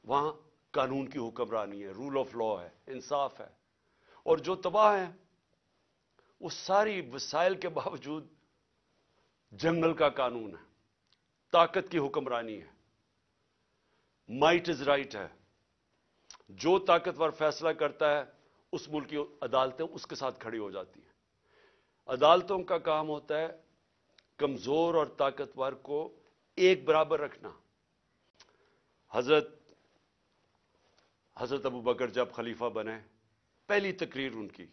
वहां कानून की हुक्मरानी है, रूल ऑफ लॉ है, इंसाफ है। और जो तबाह है वो सारी वसाइल के बावजूद जंगल का कानून है, ताकत की हुक्मरानी है, माइट इज राइट है। जो ताकतवर फैसला करता है उस मुल्क की अदालतें उसके साथ खड़ी हो जाती हैं। अदालतों का काम होता है कमजोर और ताकतवर को एक बराबर रखना। हजरत अबू बकर जब खलीफा बने, पहली तकरीर उनकी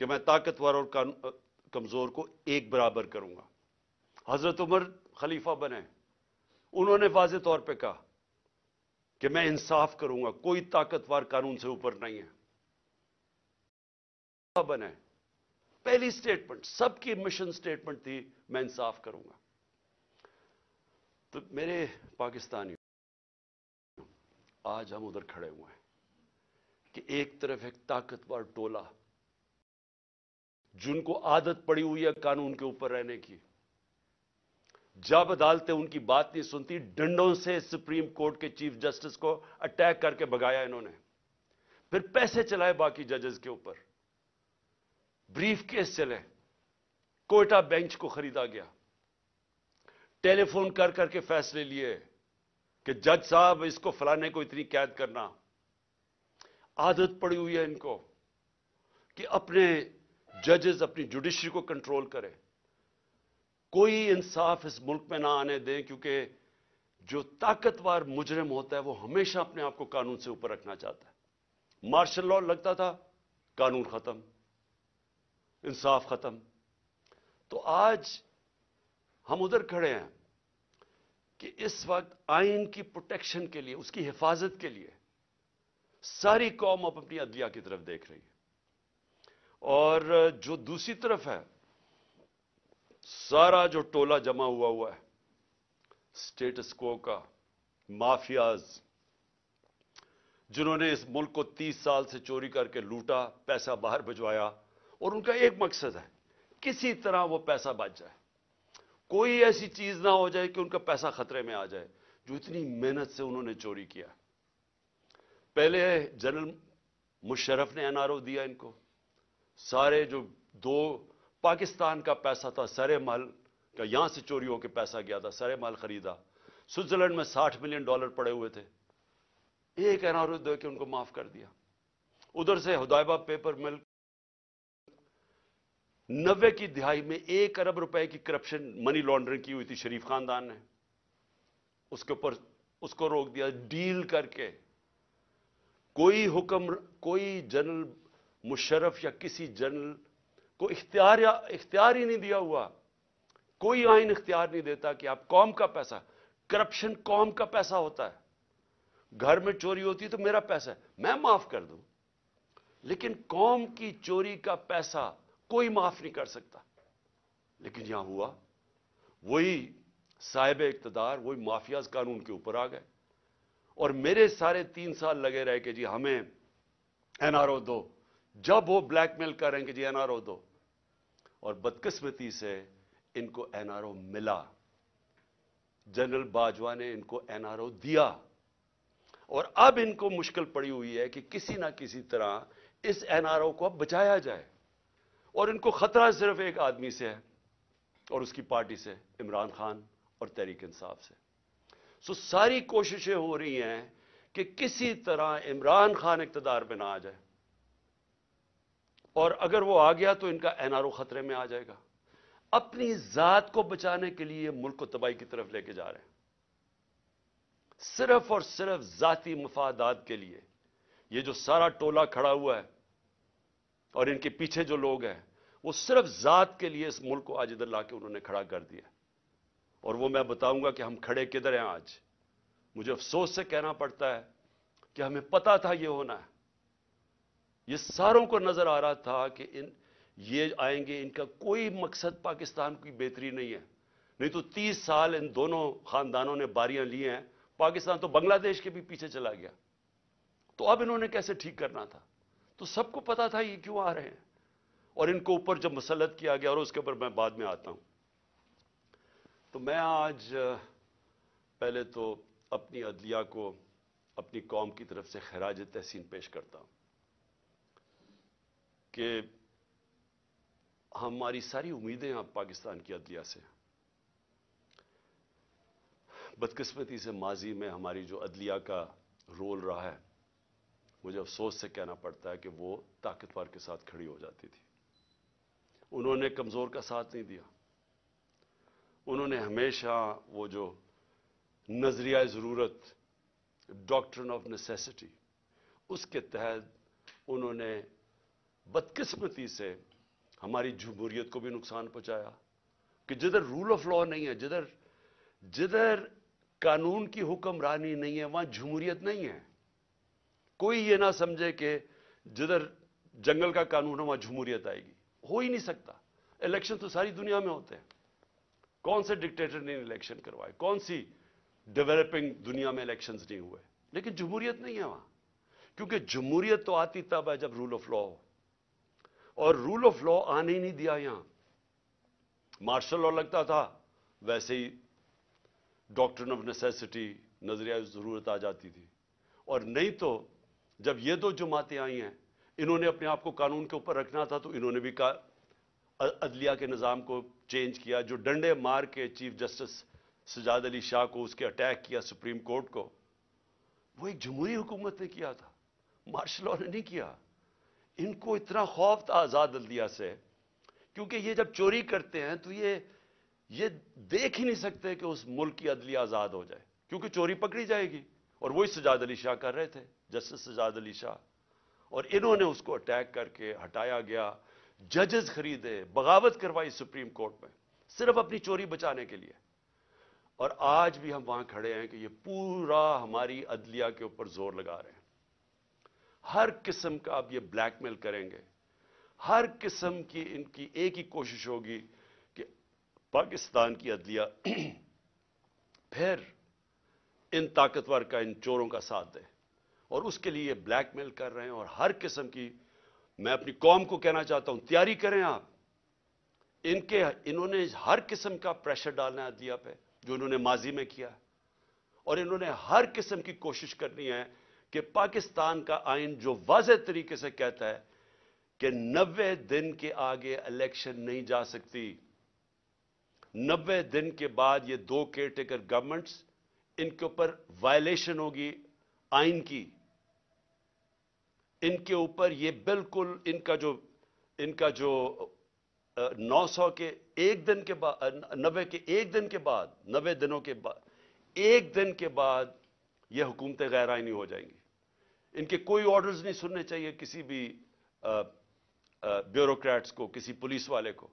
कि मैं ताकतवर और कमजोर को एक बराबर करूंगा। हजरत उमर खलीफा बने, उन्होंने वाज़ेह तौर पे कहा कि मैं इंसाफ करूंगा, कोई ताकतवर कानून से ऊपर नहीं है। बने, पहली स्टेटमेंट, सबकी मिशन स्टेटमेंट थी, मैं इंसाफ करूंगा। तो मेरे पाकिस्तानी, आज हम उधर खड़े हुए हैं कि एक तरफ एक ताकतवर टोला जिनको आदत पड़ी हुई है कानून के ऊपर रहने की, जब अदालतें उनकी बात नहीं सुनती, डंडों से सुप्रीम कोर्ट के चीफ जस्टिस को अटैक करके भगाया इन्होंने। फिर पैसे चलाए बाकी जजेस के ऊपर, ब्रीफ केस चले, कोयटा बेंच को खरीदा गया, टेलीफोन कर करके फैसले लिए कि जज साहब इसको फलाने को इतनी कैद करना। आदत पड़ी हुई है इनको कि अपने जजेस, अपनी जुडिशरी को कंट्रोल करें। कोई इंसाफ इस मुल्क में ना आने दें, क्योंकि जो ताकतवर मुजरिम होता है वो हमेशा अपने आप को कानून से ऊपर रखना चाहता है। मार्शल लॉ लगता था, कानून खत्म, इंसाफ खत्म। तो आज हम उधर खड़े हैं कि इस वक्त आइन की प्रोटेक्शन के लिए, उसकी हिफाजत के लिए सारी कौम अब अपनी अदलिया की तरफ देख रही है। और जो दूसरी तरफ है, सारा जो टोला जमा हुआ है स्टेटस को का, माफियाज, जिन्होंने इस मुल्क को 30 साल से चोरी करके लूटा, पैसा बाहर भिजवाया, और उनका एक मकसद है किसी तरह वो पैसा बच जाए, कोई ऐसी चीज ना हो जाए कि उनका पैसा खतरे में आ जाए जो इतनी मेहनत से उन्होंने चोरी किया। पहले जनरल मुशर्रफ ने एनआरओ दिया इनको, सारे जो दो पाकिस्तान का पैसा था, सारे माल का यहां से चोरी होकर पैसा गया था, सारे माल खरीदा। स्विट्जरलैंड में $60 मिलियन पड़े हुए थे, एक एनआरओ दे के उनको माफ कर दिया। उधर से हुदैबा पेपर मिल 90 की दिहाई में 1 अरब रुपए की करप्शन, मनी लॉन्ड्रिंग की हुई थी शरीफ खानदान ने, उसके ऊपर उसको रोक दिया डील करके। कोई हुक्म, कोई जनरल मुशर्रफ या किसी जनरल को इख्तियार ही नहीं दिया हुआ, कोई आइन इख्तियार नहीं देता कि आप कौम का पैसा, करप्शन कौम का पैसा होता है। घर में चोरी होती है तो मेरा पैसा है, मैं माफ कर दूं, लेकिन कौम की चोरी का पैसा कोई माफ नहीं कर सकता। लेकिन यहां हुआ, वही साहिब इक्तदार, वही माफियाज कानून के ऊपर आ गए। और मेरे सारे 3 साल लगे रहे कि जी हमें एनआरओ दो, जब वो ब्लैकमेल करेंगे जी एनआरओ दो, और बदकिस्मती से इनको एनआरओ मिला। जनरल बाजवा ने इनको एनआरओ दिया, और अब इनको मुश्किल पड़ी हुई है कि किसी ना किसी तरह इस एनआरओ को अब बचाया जाए। और इनको खतरा सिर्फ एक आदमी से है, और उसकी पार्टी से, इमरान खान और तहरीक इंसाफ से। सो सारी कोशिशें हो रही हैं कि किसी तरह इमरान खान इक्तदार में ना आ जाए, और अगर वो आ गया तो इनका एनआरओ खतरे में आ जाएगा। अपनी जात को बचाने के लिए मुल्क को तबाही की तरफ लेके जा रहे हैं, सिर्फ और सिर्फ जाती मफादात के लिए। ये जो सारा टोला खड़ा हुआ है और इनके पीछे जो लोग हैं, वो सिर्फ जात के लिए इस मुल्क को आज इधर लाके उन्होंने खड़ा कर दिया। और वो मैं बताऊंगा कि हम खड़े किधर हैं आज। मुझे अफसोस से कहना पड़ता है कि हमें पता था ये होना है, ये सारों को नजर आ रहा था कि ये आएंगे, इनका कोई मकसद पाकिस्तान की बेहतरी नहीं है। नहीं तो 30 साल इन दोनों खानदानों ने बारियां ली हैं, पाकिस्तान तो बांग्लादेश के भी पीछे चला गया। तो अब इन्होंने कैसे ठीक करना था? तो सबको पता था ये क्यों आ रहे हैं, और इनको ऊपर जब मुसल्लत किया गया, और उसके ऊपर मैं बाद में आता हूं। तो मैं आज पहले तो अपनी अदलिया को اپنی قوم کی طرف سے خراج تحسین پیش کرتا ہوں کہ ہماری ساری امیدیں اب پاکستان کی عدلیہ سے ہیں۔ بدقسمتی سے ماضی میں ہماری جو عدلیہ کا رول رہا ہے، مجھے افسوس سے کہنا پڑتا ہے کہ وہ طاقتور کے ساتھ کھڑی ہو جاتی تھی۔ انہوں نے کمزور کا ساتھ نہیں دیا۔ انہوں نے ہمیشہ وہ جو نظریہ ضرورت، ڈاکٹرن آف نیسیسٹی، اس کے تحت انہوں نے بدقسمتی سے ہماری جمہوریت کو بھی نقصان پہنچایا کہ جدھر رول آف لا نہیں ہے، جدھر قانون کی حکمرانی نہیں ہے، وہاں جمہوریت نہیں ہے۔ کوئی یہ نہ سمجھے کہ جدھر جنگل کا قانون ہے وہاں جمہوریت آئے گی، ہو ہی نہیں سکتا۔ الیکشن تو ساری دنیا میں ہوتے ہیں، کون سے ڈکٹیٹر نے الیکشن کروائے، کون سی ڈیولپنگ دنیا میں الیکشنز نہیں ہوئے، لیکن جمہوریت نہیں ہے وہاں، کیونکہ جمہوریت تو آتی تب ہے جب رول آف لا ہو، اور رول آف لا آنے ہی نہیں دیا یہاں۔ مارشل لا لگتا تھا، ویسے ہی ڈاکٹرن آف نیسیسٹی، نظریہ ضرورت آ جاتی تھی۔ اور نہیں تو جب یہ دو جماعتیں آئی ہیں، انہوں نے اپنے آپ کو قانون کے اوپر رکھنا تھا تو انہوں نے بھی عدلیہ کے نظام کو چینج کیا۔ جو ڈنڈے مار کے چیف جسٹس سجاد علی شاہ کو اس کے اٹیک کیا سپریم کورٹ کو، وہ ایک جمہوری حکومت نے کیا تھا، مارشل لا نے نہیں کیا۔ ان کو اتنا خوف تھا آزاد عدلیہ سے، کیونکہ یہ جب چوری کرتے ہیں تو یہ دیکھ ہی نہیں سکتے کہ اس ملک کی عدلیہ آزاد ہو جائے، کیونکہ چوری پکڑی جائے گی۔ اور وہی سجاد علی شاہ کر رہے تھے، جسٹس سجاد علی شاہ، اور انہوں نے اس کو اٹیک کر کے ہٹایا گیا، ججز خریدے، بغاوت کروائی سپریم کورٹ میں صرف اپنی چوری بچانے کے لیے۔ اور آج بھی ہم وہاں کھڑے ہیں کہ یہ پورا ہماری عدلیہ کے اوپر زور لگا رہے ہیں، ہر قسم کا اب یہ بلیک میل کریں گے، ہر قسم کی ان کی ایک ہی کوشش ہوگی کہ پاکستان کی عدلیہ پھر ان طاقتور کا، ان چوروں کا ساتھ دے، اور اس کے لیے بلیک میل کر رہے ہیں۔ اور ہر قسم کی، میں اپنی قوم کو کہنا چاہتا ہوں، تیاری کریں آپ۔ انہوں نے ہر قسم کا پریشر ڈالنا ہے عدلیہ پہ، جو انہوں نے ماضی میں کیا، اور انہوں نے ہر قسم کی کوشش کرنی ہے کہ پاکستان کا آئین جو واضح طریقے سے کہتا ہے کہ 90 دن کے آگے الیکشن نہیں جا سکتی، 90 دن کے بعد یہ دو کیئر ٹیکر گورنمنٹس، ان کے اوپر وائلیشن ہوگی آئین کی، ان کے اوپر یہ بالکل ان کا جو 900 کے ایک دن کے بعد، 90 کے ایک دن کے بعد، 90 دنوں کے بعد، ایک دن کے بعد یہ حکومتیں غیر آئینی ہو جائیں گی۔ ان کے کوئی آرڈرز نہیں سننے چاہیے کسی بھی بیوروکریٹس کو، کسی پولیس والے کو۔